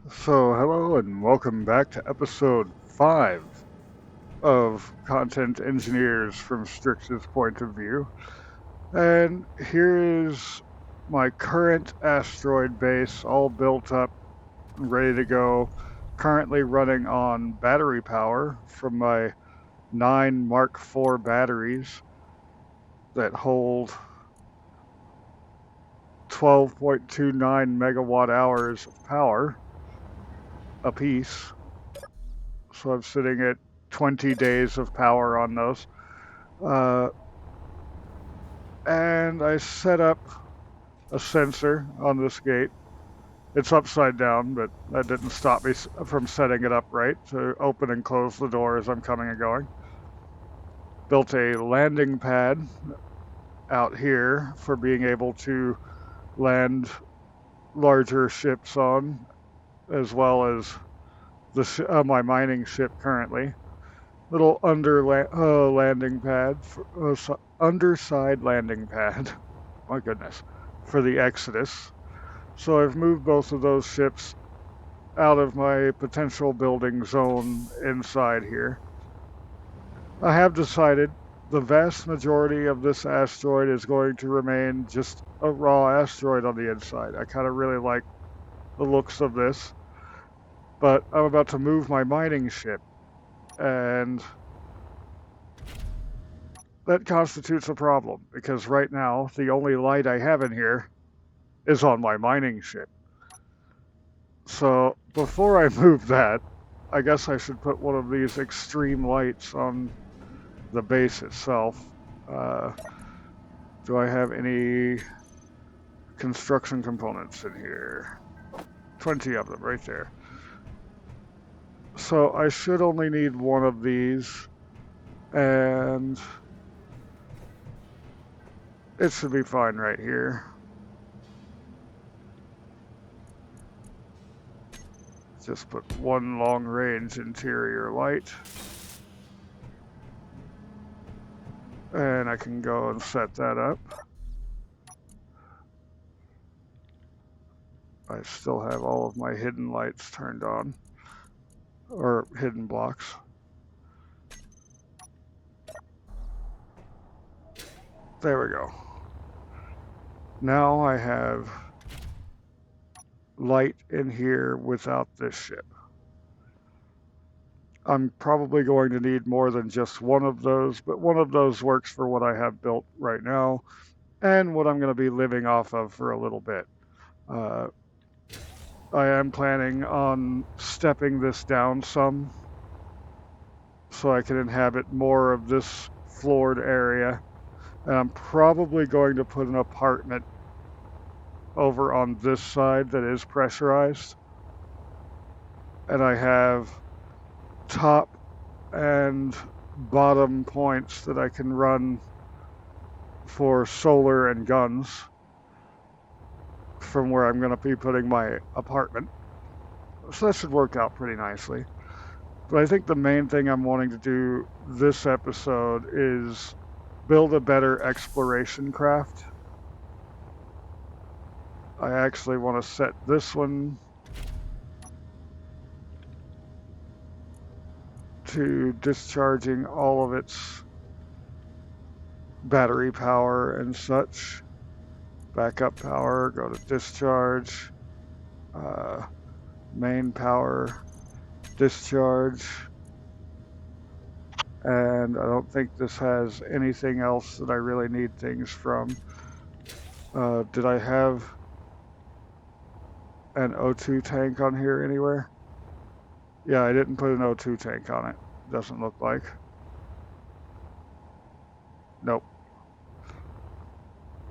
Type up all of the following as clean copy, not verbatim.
So, hello and welcome back to episode 5 of Content Engineers from Strix's Point of View. And here is my current asteroid base, all built up and ready to go. Currently running on battery power from my 9 Mark IV batteries that hold 12.29 megawatt hours of power apiece. So I'm sitting at 20 days of power on those. Uh, and I set up a sensor on this gate. It's upside down, but that didn't stop me from setting it up right to open and close the door as I'm coming and going. Built a landing pad out here for being able to land larger ships on, as well as my mining ship currently. Little landing pad, underside landing pad. My goodness, for the Exodus. So I've moved both of those ships out of my potential building zone inside here. I have decided the vast majority of this asteroid is going to remain just a raw asteroid on the inside. I kind of really like the looks of this, but I'm about to move my mining ship, and that constitutes a problem because right now the only light I have in here is on my mining ship. So before I move that, I guess I should put one of these extreme lights on the base itself. Uh, do I have any construction components in here? 20 of them right there. So I should only need one of these, and it should be fine right here. Just put one long range interior light. And I can go and set that up. I still have all of my hidden lights turned on, or hidden blocks. There we go. Now I have light in here without this ship. I'm probably going to need more than just one of those, but one of those works for what I have built right now and what I'm going to be living off of for a little bit. Uh, I am planning on stepping this down some so I can inhabit more of this floored area. And I'm probably going to put an apartment over on this side that is pressurized. And I have top and bottom points that I can run for solar and guns from where I'm going to be putting my apartment. So that should work out pretty nicely. But I think the main thing I'm wanting to do this episode is build a better exploration craft. I actually want to set this one to discharging all of its battery power and such. Backup power, go to discharge, main power, discharge. And I don't think this has anything else that I really need things from. Did I have an O2 tank on here anywhere? Yeah, I didn't put an O2 tank on it. Doesn't look like. Nope.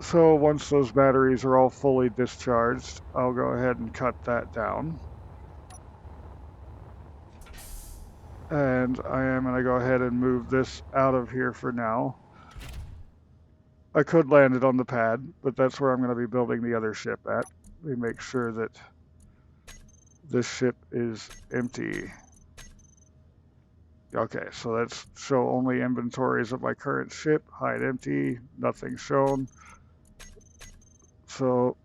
So once those batteries are all fully discharged, I'll go ahead and cut that down. And I am going to go ahead and move this out of here for now. I could land it on the pad, but that's where I'm going to be building the other ship at. We make sure that this ship is empty. Okay, so let's show only inventories of my current ship. Hide empty, nothing shown. So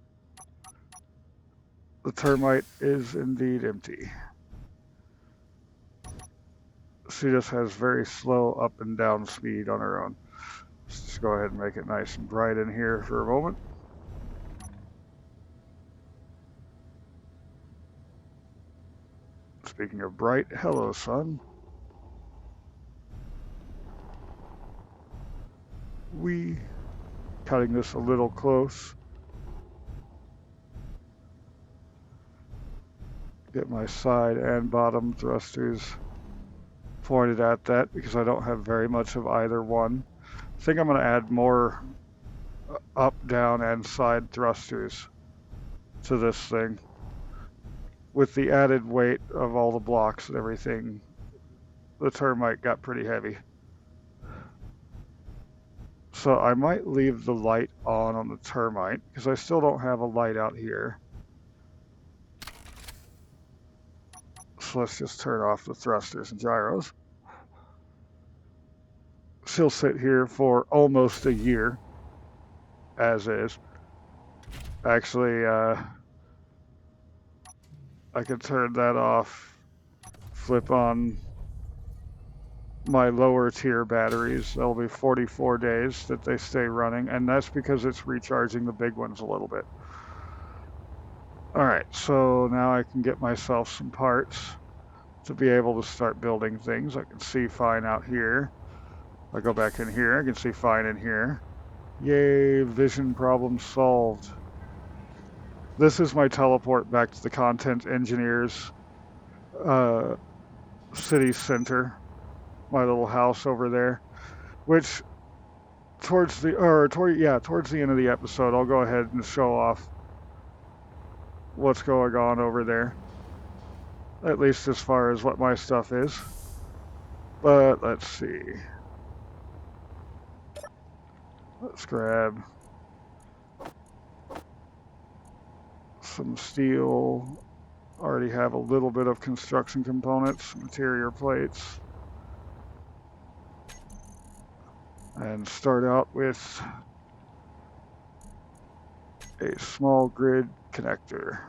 The termite is indeed empty. She just has very slow up and down speed on her own. Let's just go ahead and make it nice and bright in here for a moment. Speaking of bright, hello, sun. We cutting this a little close. Get my side and bottom thrusters pointed at that because I don't have very much of either one. I think I'm going to add more up, down, and side thrusters to this thing. With the added weight of all the blocks and everything, the termite got pretty heavy. So I might leave the light on the termite because I still don't have a light out here. So let's just turn off the thrusters and gyros. She'll sit here for almost a year, as is. Actually, I could turn that off, flip on my lower tier batteries. There'll be 44 days that they stay running, and that's because it's recharging the big ones a little bit. All right, so now I can get myself some parts to be able to start building things. I can see fine out here. I go back in here, I can see fine in here. Yay, vision problem solved. This is my teleport back to the content engineers city center, my little house over there, which towards the end of the episode, I'll go ahead and show off what's going on over there, at least as far as what my stuff is. But let's see. Let's grab some steel. Already have a little bit of construction components, interior plates. And start out with a small grid connector.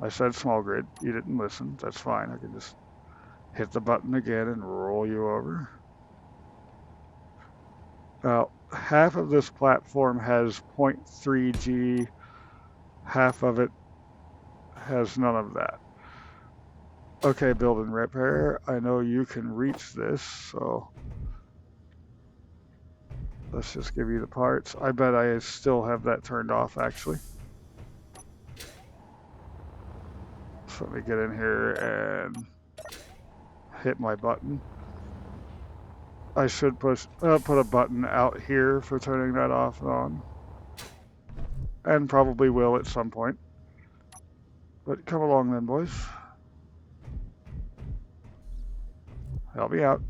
I said small grid, you didn't listen, that's fine. I can just hit the button again and roll you over. Now, half of this platform has 0.3G, half of it has none of that. Okay, build and repair. I know you can reach this, so let's just give you the parts. I bet I still have that turned off, actually. So let me get in here and hit my button. I should put a button out here for turning that off and on. And probably will at some point. But come along then, boys. Help me out.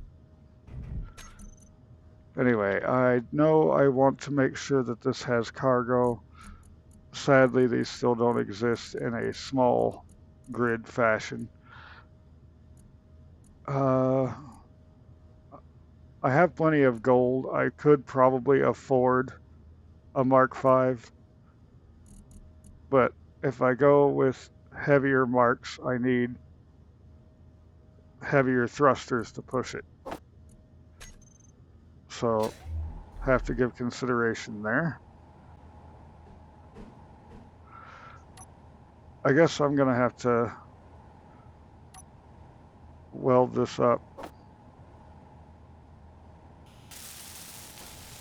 Anyway, I know I want to make sure that this has cargo. Sadly, these still don't exist in a small grid fashion. I have plenty of gold. I could probably afford a Mark V. But if I go with heavier marks, I need heavier thrusters to push it. So have to give consideration there. I guess I'm gonna have to weld this up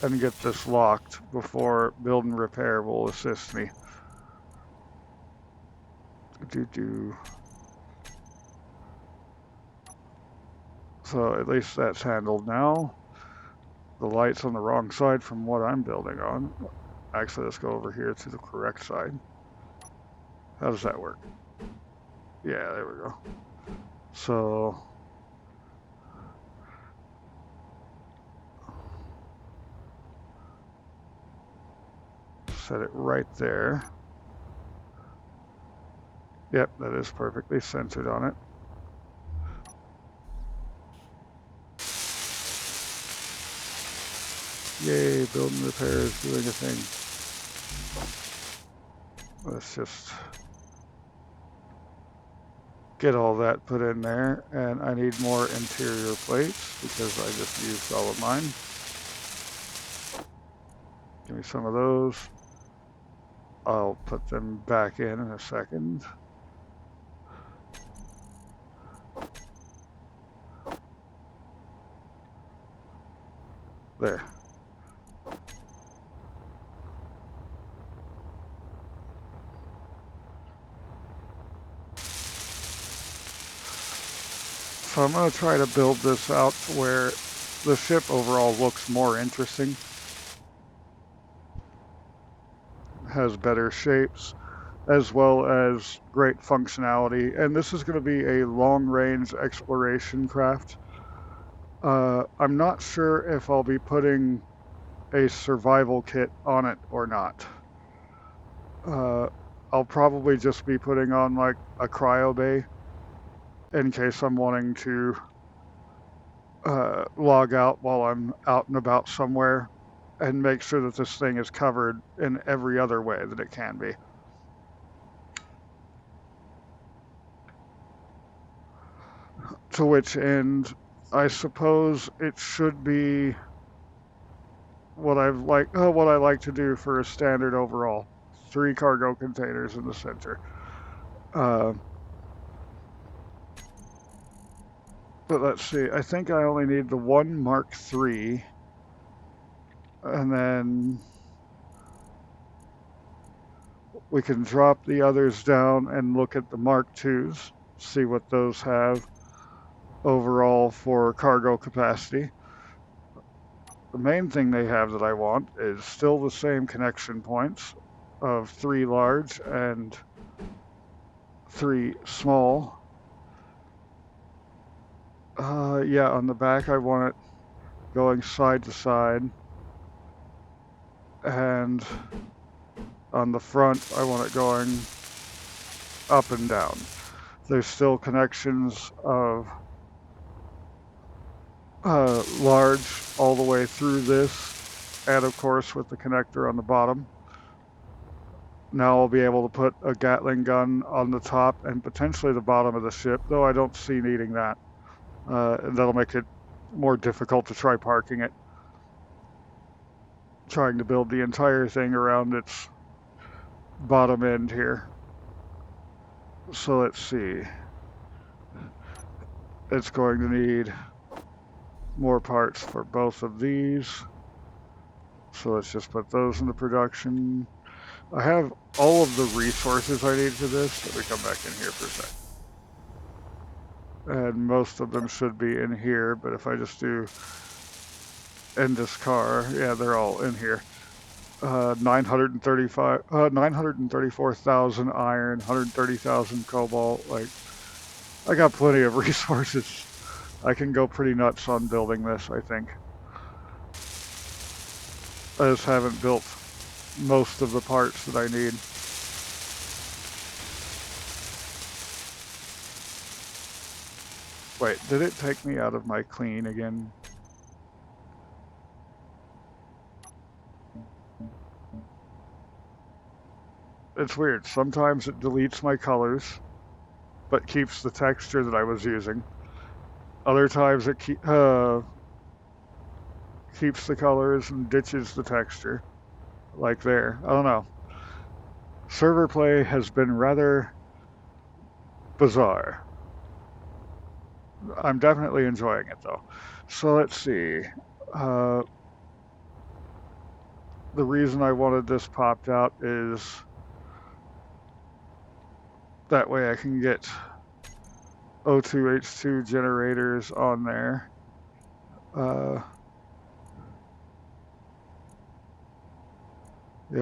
and get this locked before build and repair will assist me. So at least that's handled now. The light's on the wrong side from what I'm building on. Actually, let's go over here to the correct side. How does that work? Yeah, there we go. So set it right there. Yep, that is perfectly centered on it. Yay, build and repair is doing a thing. Let's just get all that put in there, and I need more interior plates because I just used all of mine. Give me some of those. I'll put them back in a second. There. So I'm going to try to build this out to where the ship overall looks more interesting. Has better shapes as well as great functionality. And this is going to be a long-range exploration craft. I'm not sure if I'll be putting a survival kit on it or not. I'll probably just be putting on like a cryo bay in case I'm wanting to log out while I'm out and about somewhere and make sure that this thing is covered in every other way that it can be. To which end, I suppose it should be what I like to do for a standard overall. 3 cargo containers in the center. But let's see, I think I only need the one Mark III, and then we can drop the others down and look at the Mark IIs, see what those have overall for cargo capacity. The main thing they have that I want is still the same connection points of 3 large and 3 small. Yeah, on the back I want it going side to side, and on the front I want it going up and down. There's still connections of large all the way through this, and of course with the connector on the bottom. Now I'll be able to put a Gatling gun on the top and potentially the bottom of the ship, though I don't see needing that. That'll make it more difficult to try parking it. Trying to build the entire thing around its bottom end here. So let's see. It's going to need more parts for both of these. So let's just put those into production. I have all of the resources I need for this. Let me come back in here for a sec. And most of them should be in here, but if I just do end this car, yeah, they're all in here. 934,000 iron, 130,000 cobalt. Like, I got plenty of resources. I can go pretty nuts on building this, I think. I just haven't built most of the parts that I need. Wait, did it take me out of my clean again? It's weird. Sometimes it deletes my colors, but keeps the texture that I was using. Other times it keeps the colors and ditches the texture. Like there. I don't know. Server play has been rather bizarre. I'm definitely enjoying it though. So let's see. The reason I wanted this popped out is that way I can get O2H2 generators on there. Yeah,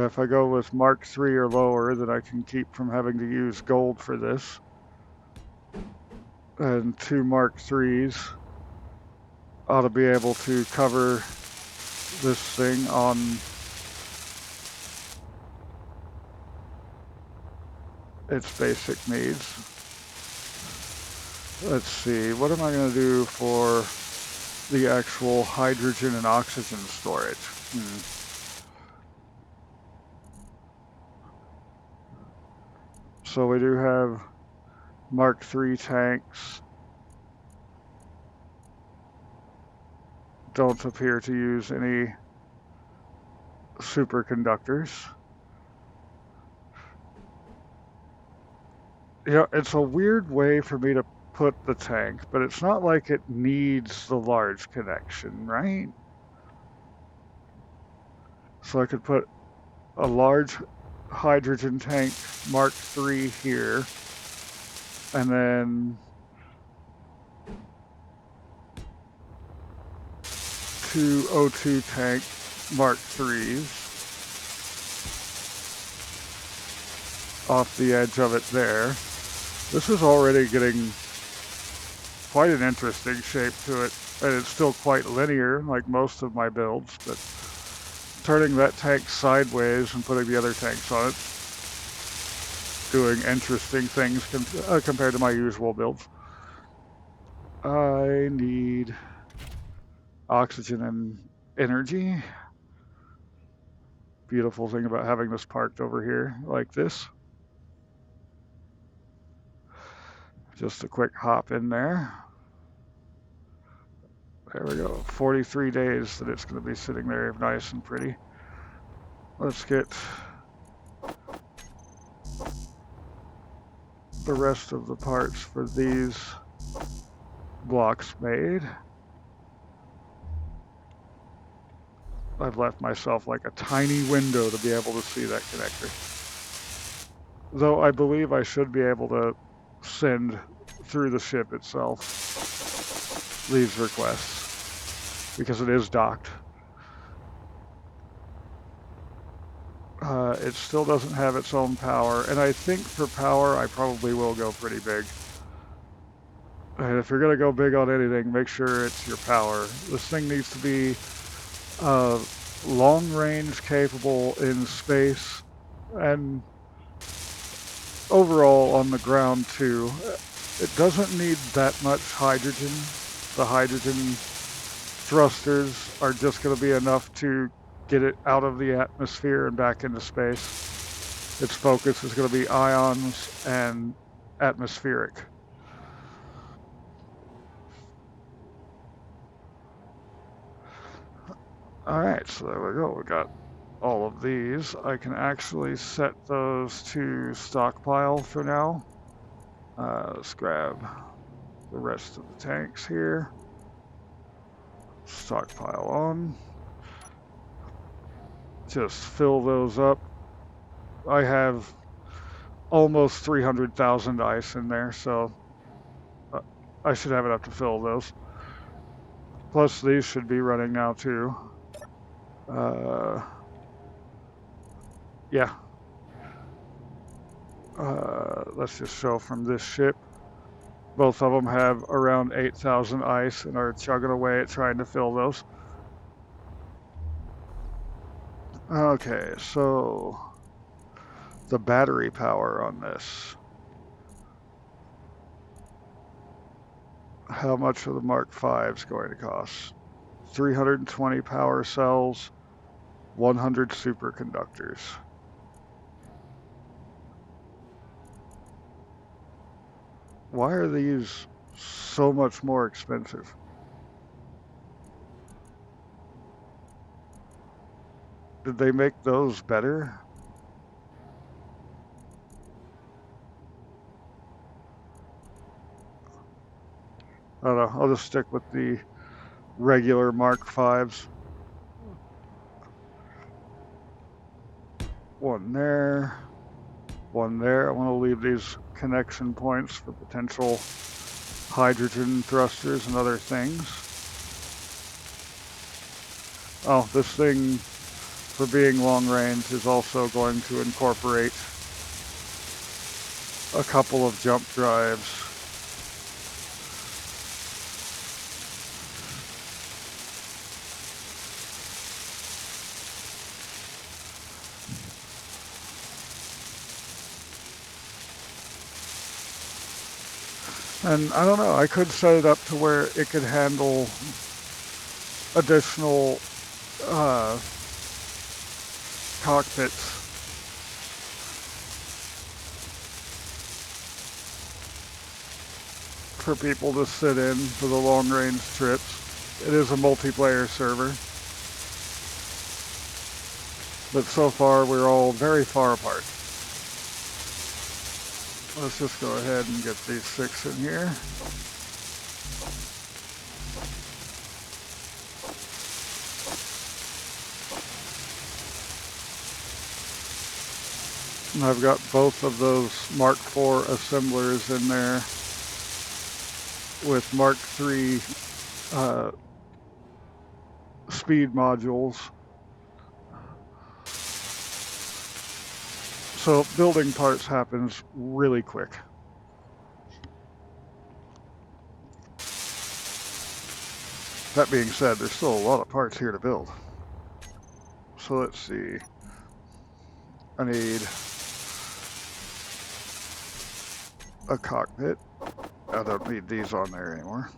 if I go with Mark III or lower, then I can keep from having to use gold for this. And 2 Mark IIIs ought to be able to cover this thing on its basic needs. Let's see, what am I going to do for the actual hydrogen and oxygen storage. So we do have Mark III tanks. Don't appear to use any superconductors. Yeah, it's a weird way for me to put the tank, but it's not like it needs the large connection, right? So I could put a large hydrogen tank Mark III here, and then 2 O2 tank Mark IIIs off the edge of it there. This is already getting quite an interesting shape to it, and it's still quite linear like most of my builds, but turning that tank sideways and putting the other tanks on it, doing interesting things compared to my usual builds. I need oxygen and energy. Beautiful thing about having this parked over here like this. Just a quick hop in there. There we go. 43 days that it's going to be sitting there nice and pretty. Let's get the rest of the parts for these blocks made. I've left myself like a tiny window to be able to see that connector. Though I believe I should be able to send through the ship itself these requests because it is docked. It still doesn't have its own power, and I think for power I probably will go pretty big. And if you're going to go big on anything, make sure it's your power. This thing needs to be long range capable in space and overall on the ground too. It doesn't need that much hydrogen. The hydrogen thrusters are just going to be enough to get it out of the atmosphere and back into space. Its focus is going to be ions and atmospheric. All right, so there we go. We got all of these. I can actually set those to stockpile for now. Let's grab the rest of the tanks here. Stockpile on. Just fill those up. I have almost 300,000 ice in there, so I should have enough to fill those. Plus these should be running now too. Yeah. Let's just show from this ship. Both of them have around 8,000 ice and are chugging away at trying to fill those. Okay, so the battery power on this. How much are the Mark V's going to cost? 320 power cells, 100 superconductors. Why are these so much more expensive? Did they make those better? I don't know. I'll just stick with the regular Mark V's. One there. One there. I want to leave these connection points for potential hydrogen thrusters and other things. Oh, this thing, for being long range, is also going to incorporate a couple of jump drives. And I don't know, I could set it up to where it could handle additional cockpits for people to sit in for the long range trips. It is a multiplayer server, but so far we're all very far apart. Let's just go ahead and get these 6 in here. And I've got both of those Mark IV assemblers in there with Mark III speed modules. So building parts happens really quick. That being said, there's still a lot of parts here to build. So let's see. I need a cockpit. I don't need these on there anymore.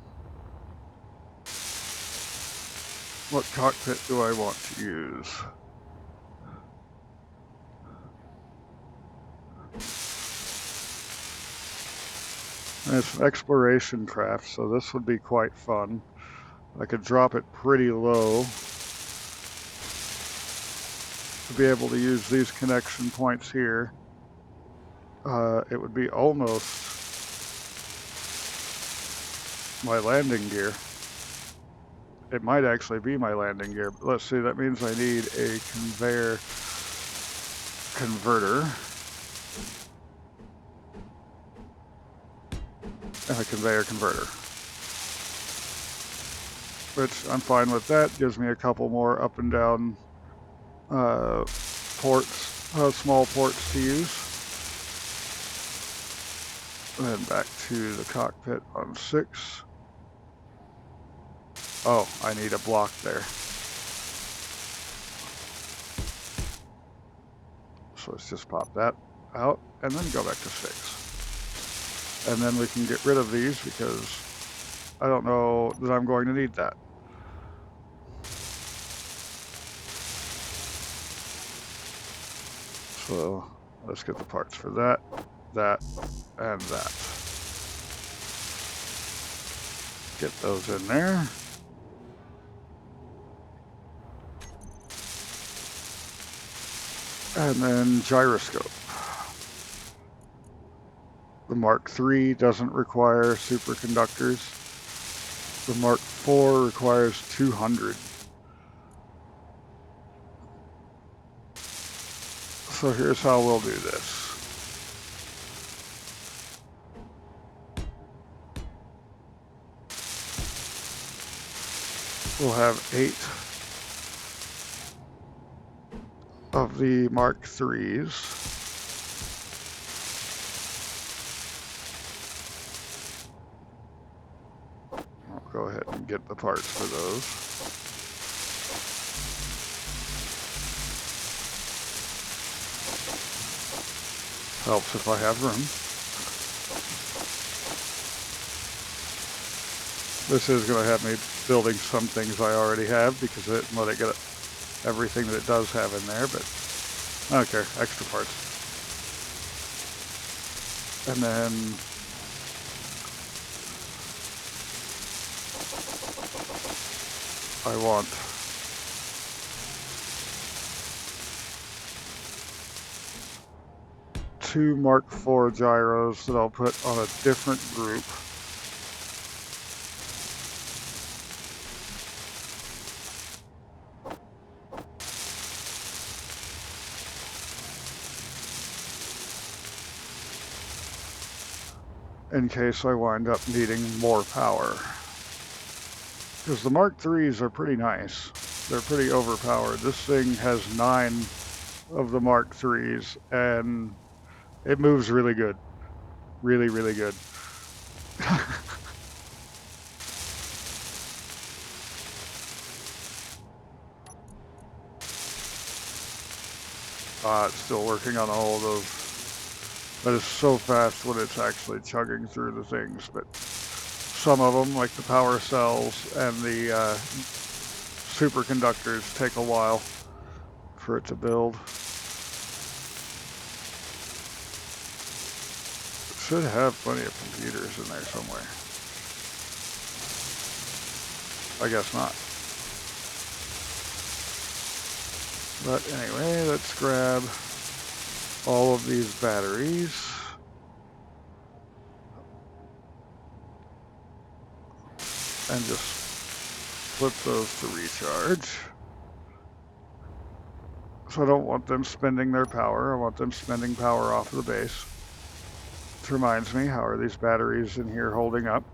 What cockpit do I want to use? It's an exploration craft, so this would be quite fun. I could drop it pretty low to be able to use these connection points here. It would be almost my landing gear. It might actually be my landing gear, but let's see, that means I need a conveyor converter and a conveyor converter, which I'm fine with. That gives me a couple more up and down ports, small ports to use. Then back to the cockpit on 6. Oh, I need a block there. So let's just pop that out and then go back to 6. And then we can get rid of these because I don't know that I'm going to need that. So let's get the parts for that, that, and that. Get those in there. And then gyroscope. The Mark III doesn't require superconductors. The Mark IV requires 200. So here's how we'll do this. We'll have 8 of the Mark IIIs. I'll go ahead and get the parts for those. Helps if I have room. This is going to have me building some things I already have because it let it get everything that it does have in there, but I don't care, extra parts. And then I want two Mark IV gyros that I'll put on a different group. In case I wind up needing more power. Because the Mark IIIs are pretty nice. They're pretty overpowered. This thing has 9 of the Mark IIIs, and it moves really good. Really, really good. It's still working on all of those. That is so fast when it's actually chugging through the things, but some of them, like the power cells and the superconductors take a while for it to build. Should have plenty of computers in there somewhere. I guess not. But anyway, let's grab all of these batteries. And just flip those to recharge. So I don't want them spending their power. I want them spending power off of the base. Which reminds me, how are these batteries in here holding up?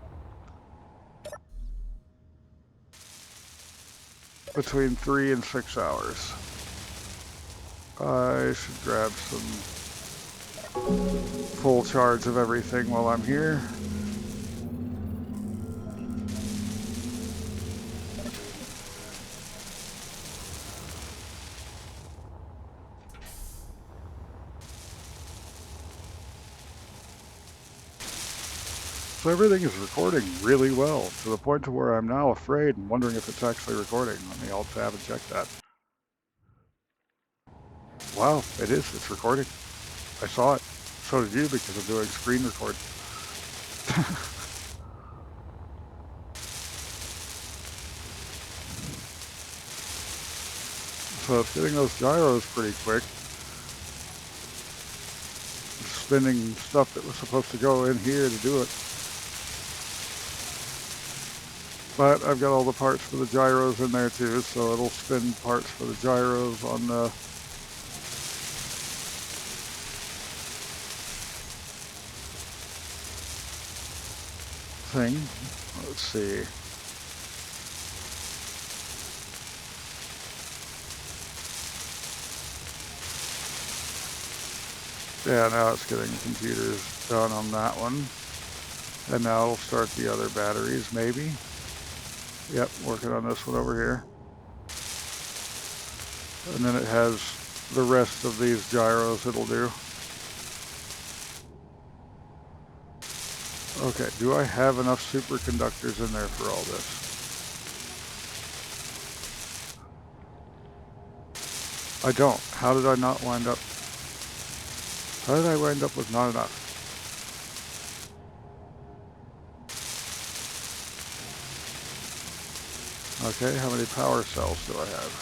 Between 3 and 6 hours. I should grab some full charge of everything while I'm here. So everything is recording really well, to the point to where I'm now afraid and wondering if it's actually recording. Let me alt tab and check that. Wow, it is. It's recording. I saw it. So did you, because I'm doing screen record. So it's getting those gyros pretty quick. It's spinning stuff that was supposed to go in here to do it. But I've got all the parts for the gyros in there too, so it'll spin parts for the gyros on the thing. Let's see. Yeah, now it's getting computers done on that one. And now it'll start the other batteries, maybe. Yep, working on this one over here. And then it has the rest of these gyros it'll do. Okay, do I have enough superconductors in there for all this? I don't. How did I not wind up? How did I wind up with not enough? Okay, how many power cells do I have?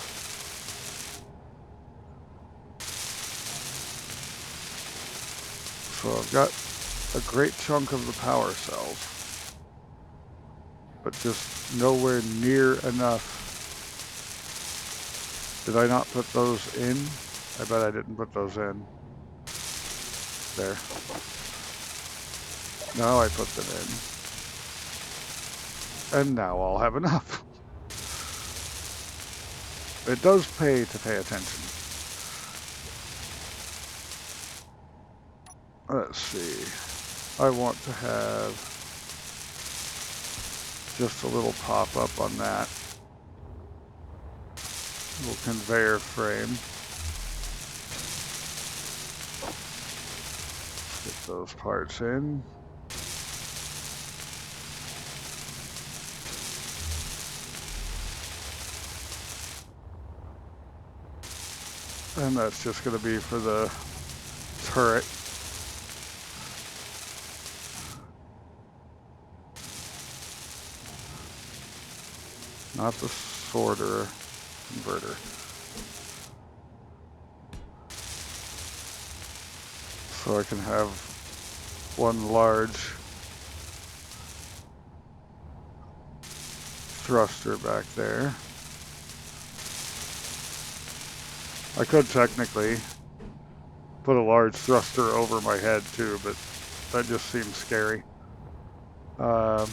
So I've got a great chunk of the power cells, but just nowhere near enough. Did I not put those in? I bet I didn't put those in. There. Now I put them in. And now I'll have enough. It does pay to pay attention. Let's see. I want to have just a little pop-up on that. Little conveyor frame. Get those parts in. And that's just going to be for the turret. Not the sorter converter. So I can have one large thruster back there. I could technically put a large thruster over my head too, but that just seems scary. I'll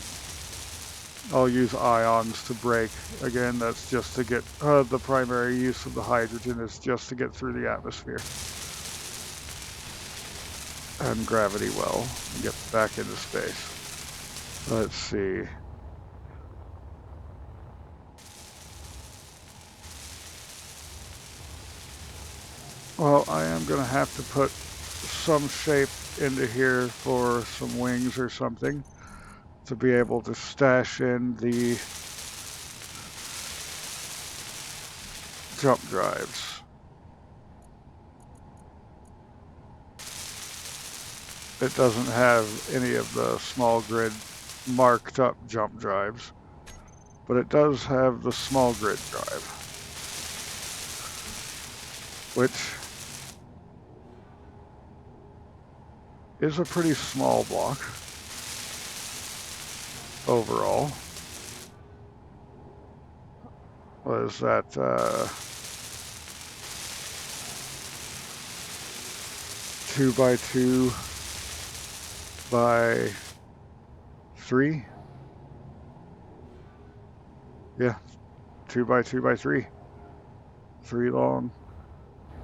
use ions to break. Again, that's just to get, the primary use of the hydrogen is just to get through the atmosphere. And gravity well, and get back into space. Let's see. Well, I am going to have to put some shape into here for some wings or something to be able to stash in the jump drives. It doesn't have any of the small grid marked up jump drives, but it does have the small grid drive, which is a pretty small block overall. What is that? 2 by 2 by 3? Yeah, 2 by 2 by 3. 3 long.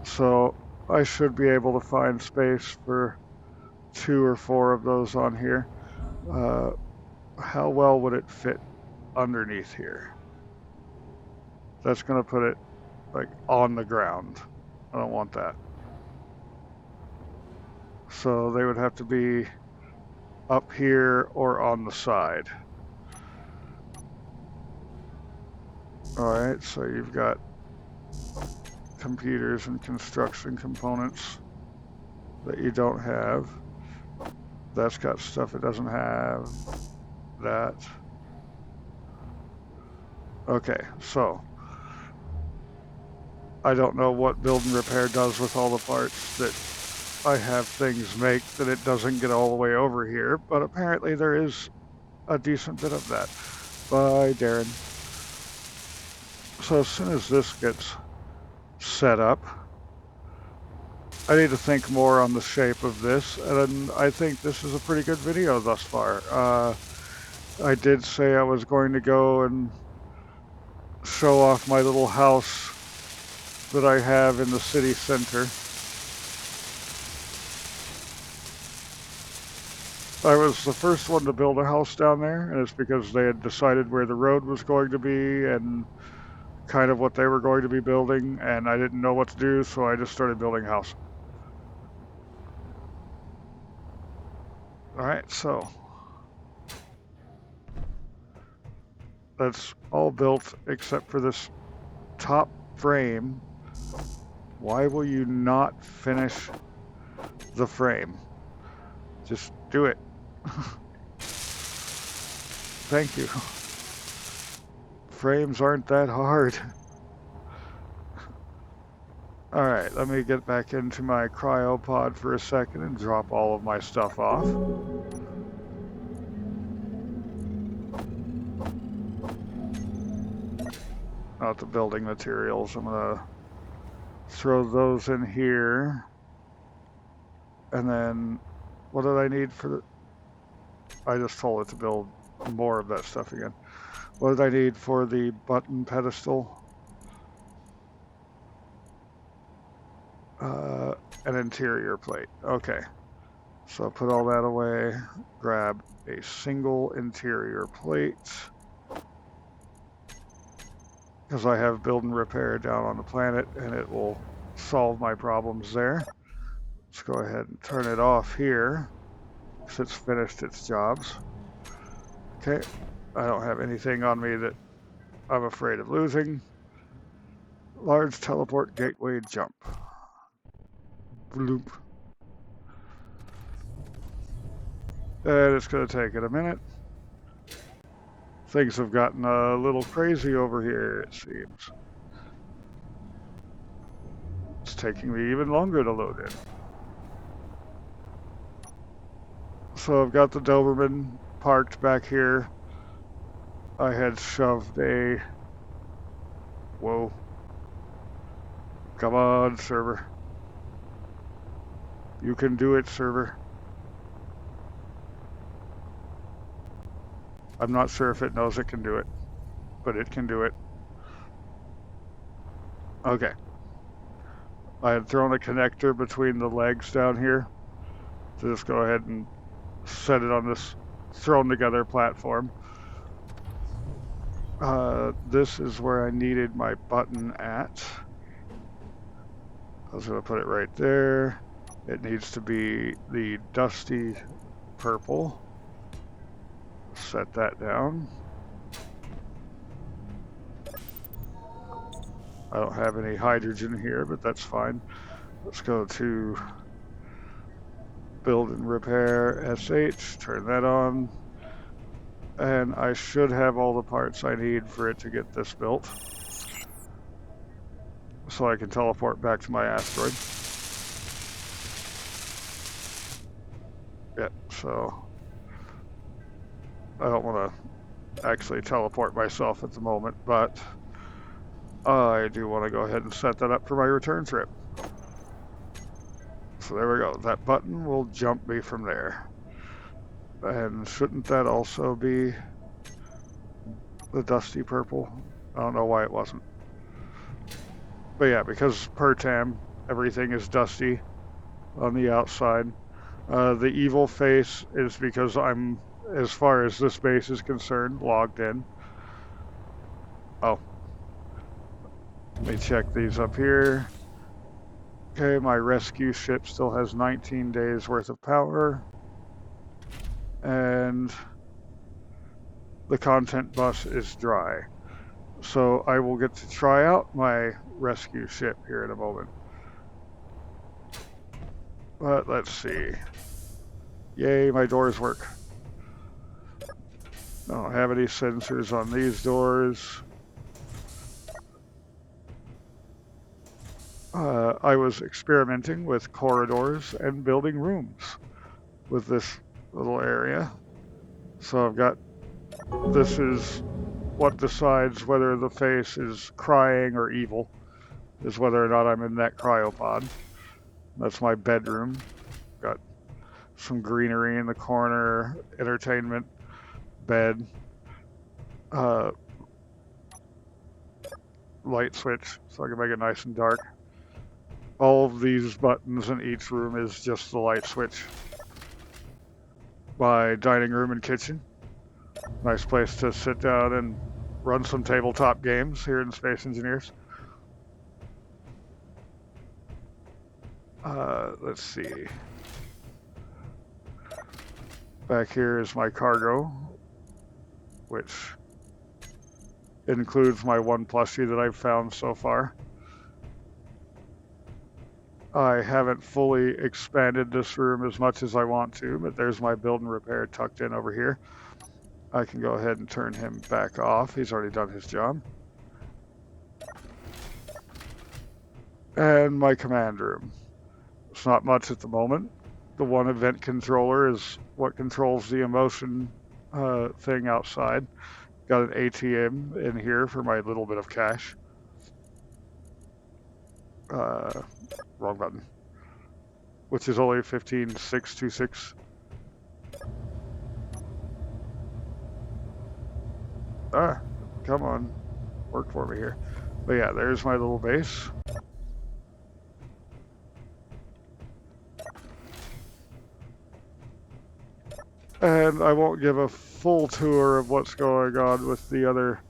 So I should be able to find space for 2 or 4 of those on here. How well would it fit underneath here? That's going to put it like on the ground. I don't want that. So they would have to be up here or on the side. All right, so you've got computers and construction components that you don't have. That's got stuff it doesn't have. That. Okay, so I don't know what build and repair does with all the parts that I have things make that it doesn't get all the way over here, but apparently there is a decent bit of that. Bye, Darren. So as soon as this gets set up, I need to think more on the shape of this, and I think this is a pretty good video thus far. I did say I was going to go and show off my little house that I have in the city center. I was the first one to build a house down there, and it's because they had decided where the road was going to be and kind of what they were going to be building, and I didn't know what to do, so I just started building a house. All right, so that's all built except for this top frame. Why will you not finish the frame? Just do it. Thank you. Frames aren't that hard. All right, let me get back into my cryopod for a second and drop all of my stuff off. Not the building materials. I'm gonna throw those in here. And then, what did I need for the... I just told it to build more of that stuff again. What did I need for the button pedestal? An interior plate. Okay. So put all that away. Grab a single interior plate. Because I have build and repair down on the planet, and it will solve my problems there. Let's go ahead and turn it off here, because it's finished its jobs. Okay, I don't have anything on me that I'm afraid of losing. Large teleport gateway jump. Bloop. And it's going to take it a minute. Things have gotten a little crazy over here, it seems. It's taking me even longer to load in. So I've got the Doberman parked back here. I had shoved a... Whoa. Come on, server. You can do it, server. I'm not sure if it knows it can do it, but it can do it. Okay. I had thrown a connector between the legs down here to just go ahead and set it on this thrown together platform. This is where I needed my button at. I was going to put it right there. It needs to be the dusty purple. Set that down. I don't have any hydrogen here, but that's fine. Let's go to build and repair SH, turn that on. And I should have all the parts I need for it to get this built. So I can teleport back to my asteroid. Yeah, so I don't want to actually teleport myself at the moment, but I do want to go ahead and set that up for my return trip. So there we go. That button will jump me from there. And shouldn't that also be the dusty purple? I don't know why it wasn't. But yeah, because per tam, everything is dusty on the outside. The evil face is because I'm, as far as this base is concerned, logged in. Oh. Let me check these up here. Okay, my rescue ship still has 19 days worth of power. And the content bus is dry. So I will get to try out my rescue ship here in a moment. But let's see. Yay, my doors work. I don't have any sensors on these doors. I was experimenting with corridors and building rooms with this little area. So I've got, this is what decides whether the face is crying or evil, is whether or not I'm in that cryopod. That's my bedroom. Got some greenery in the corner, entertainment, bed, light switch so I can make it nice and dark. All of these buttons in each room is just the light switch. My dining room and kitchen. Nice place to sit down and run some tabletop games here in Space Engineers. Let's see. Back here is my cargo, which includes my one plushie that I've found so far. I haven't fully expanded this room as much as I want to, but there's my build and repair tucked in over here. I can go ahead and turn him back off. He's already done his job. And my command room. It's not much at the moment. The one event controller is what controls the emotion thing outside. Got an ATM in here for my little bit of cash. Wrong button. Which is only 15,626. Ah, come on. Work for me here. But yeah, there's my little base. And I won't give a full tour of what's going on with the other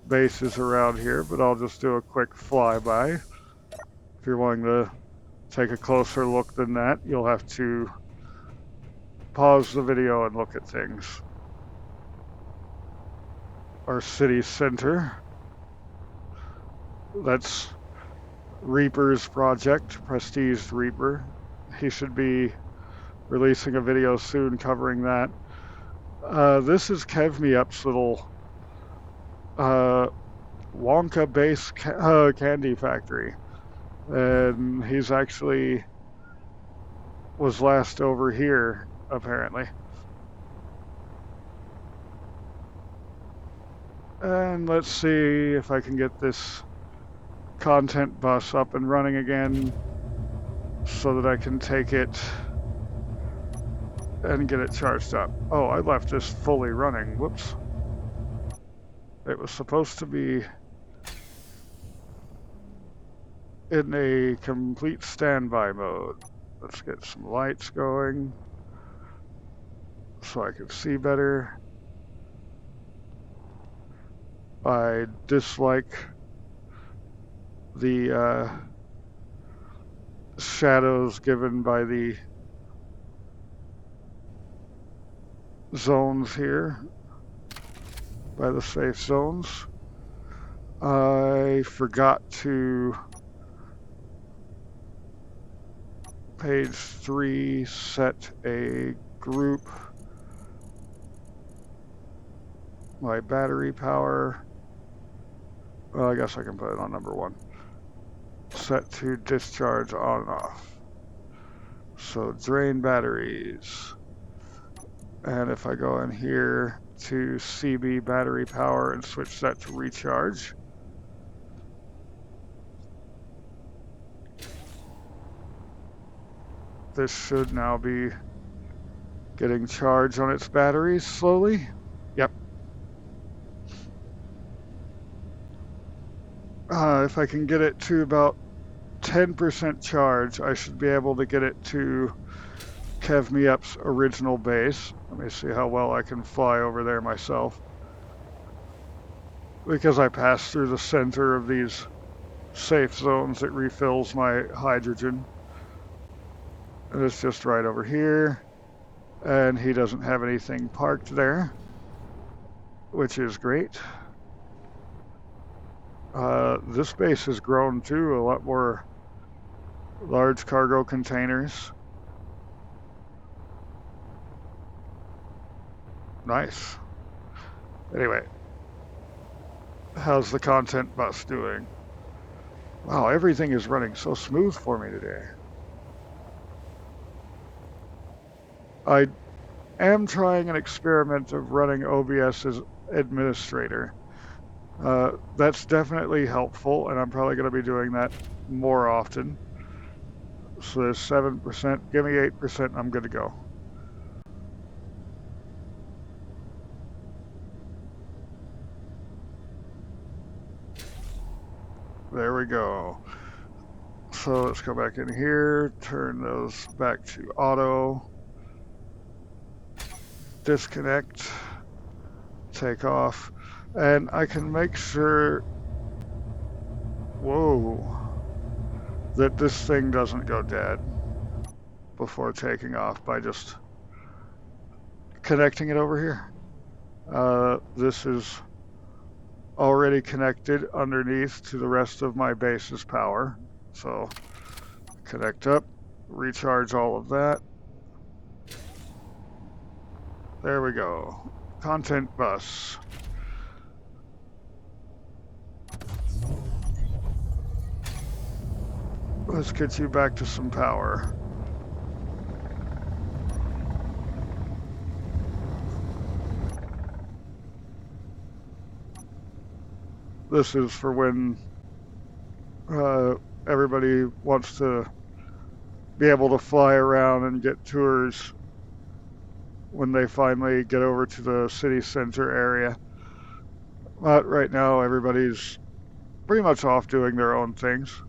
bases around here, but I'll just do a quick flyby. If you're willing to take a closer look than that, you'll have to pause the video and look at things. Our city center. That's Reaper's project, Prestige Reaper. He should be releasing a video soon covering that. This is KevMeUp's little Wonka base candy factory. And he's actually was last over here, apparently. And let's see if I can get this content bus up and running again so that I can take it and get it charged up. Oh, I left this fully running. Whoops. It was supposed to be in a complete standby mode. Let's get some lights going so I can see better. I dislike the shadows given by the zones here, by the safe zones. I forgot to page 3 set a group. My battery power. Well, I guess I can put it on number 1. Set to discharge on and off. So drain batteries. And if I go in here to CB battery power and switch that to recharge, this should now be getting charged on its batteries slowly. Yep. If I can get it to about 10% charge, I should be able to get it to KevMeUp's original base. Let me see how well I can fly over there myself. Because I pass through the center of these safe zones, it refills my hydrogen. And it's just right over here. And he doesn't have anything parked there, which is great. This base has grown too, a lot more large cargo containers. Nice. Anyway, how's the content bus doing? Wow, everything is running so smooth for me today. I am trying an experiment of running OBS as administrator. That's definitely helpful, and I'm probably going to be doing that more often. So there's 7%. Give me 8%, I'm good to go. There we go. So let's go back in here, turn those back to auto, disconnect, take off, and I can make sure, whoa, that this thing doesn't go dead before taking off by just connecting it over here. This is already connected underneath to the rest of my base's power. So connect up, recharge all of that. There we go. Content bus. Let's get you back to some power. This is for when everybody wants to be able to fly around and get tours when they finally get over to the city center area. But right now, everybody's pretty much off doing their own things.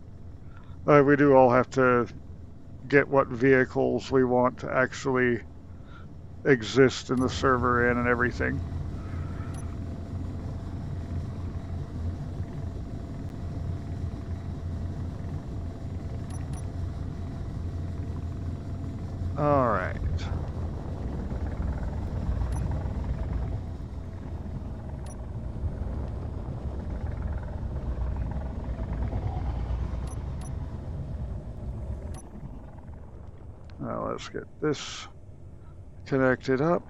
We do all have to get what vehicles we want to actually exist in the server and everything. All right. Now let's get this connected up.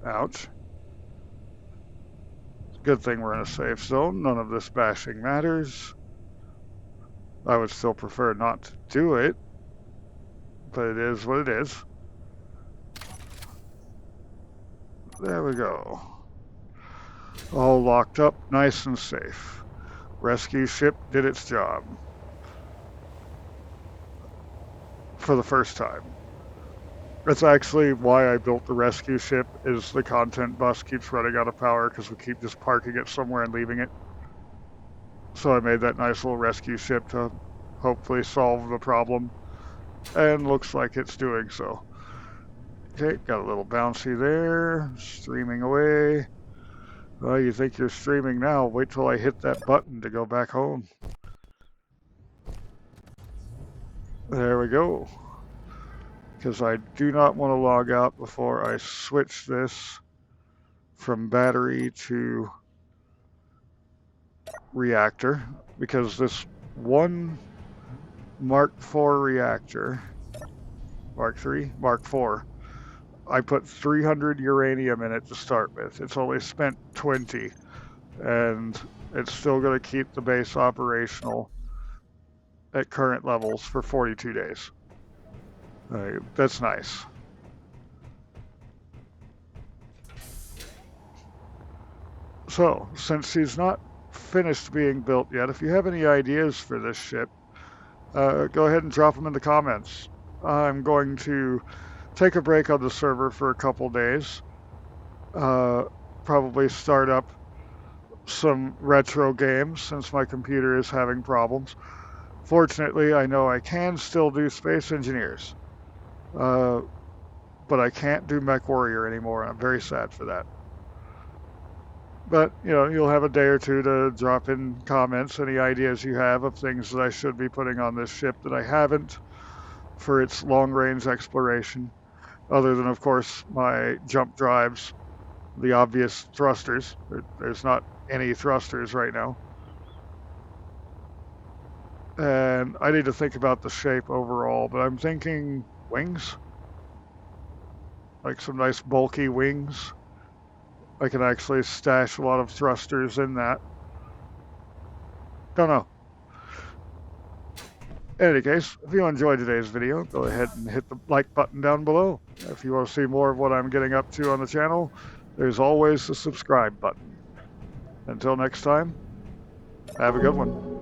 Ouch. Good thing we're in a safe zone. None of this bashing matters. I would still prefer not to do it, but it is what it is. There we go. All locked up, nice and safe. Rescue ship did its job. For the first time. That's actually why I built the rescue ship, is the content bus keeps running out of power because we keep just parking it somewhere and leaving it. So I made that nice little rescue ship to hopefully solve the problem. And looks like it's doing so. Okay, got a little bouncy there, streaming away. Well, you think you're streaming now, wait till I hit that button to go back home. There we go. Because I do not want to log out before I switch this from battery to reactor, because this one Mark IV reactor, Mark III, Mark IV, I put 300 uranium in it to start with. It's only spent 20, and it's still going to keep the base operational at current levels for 42 days. That's nice. So, since he's not finished being built yet, if you have any ideas for this ship, go ahead and drop them in the comments. I'm going to take a break on the server for a couple days. Probably start up some retro games since my computer is having problems. Fortunately, I know I can still do Space Engineers, but I can't do MechWarrior anymore, and I'm very sad for that. But, you know, you'll have a day or two to drop in comments, any ideas you have of things that I should be putting on this ship that I haven't for its long-range exploration, other than, of course, my jump drives, the obvious thrusters. There's not any thrusters right now. And I need to think about the shape overall, but I'm thinking wings, like some nice bulky wings. I can actually stash a lot of thrusters in that. Don't know. In any case, if you enjoyed today's video, go ahead and hit the like button down below. If you want to see more of what I'm getting up to on the channel, there's always the subscribe button. Until next time, have a good one.